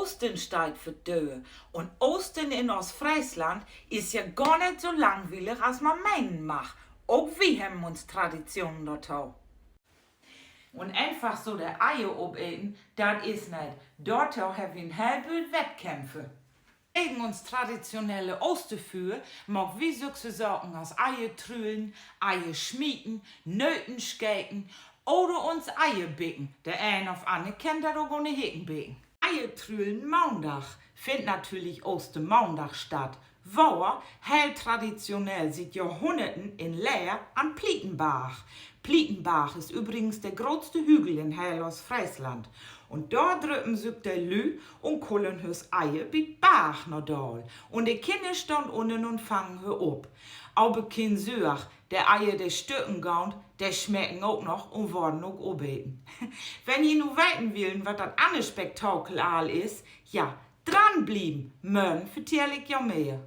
Osten steigt für Döhe. Und Osten in Ostfriesland ist ja gar nicht so langweilig, als man meinen mag. Auch wir haben uns Traditionen dort auch. Und einfach so der Eier obeten, das ist nicht. Dort haben wir ein halbes Wettkämpfe. Gegen uns traditionelle Osterführ mag wie solche Sachen als Eier trülen, Eier schmieden, Nöten schäken oder uns Eier bicken. Der ein auf andere kennt das auch ohne Heken bicken. Eier trülen Montag findet natürlich Ostermontag statt. Wo hält traditionell seit Jahrhunderten in Leer an Plietenbach. Plietenbach ist übrigens der größte Hügel in Ostfriesland. Und dort drücken sich der Lü und kullen hüs Eier bei Bach nach Dal. Und die Kinder stehen unten und fangen hör ab. Aber kein Söach, der Eier der Stücken gaut, der schmecken auch noch und worden auch obeten. Wenn ihr nu weiten willen, was das andere Spektakel all ist, ja, dranbleiben, mögen vertell ich ja mehr.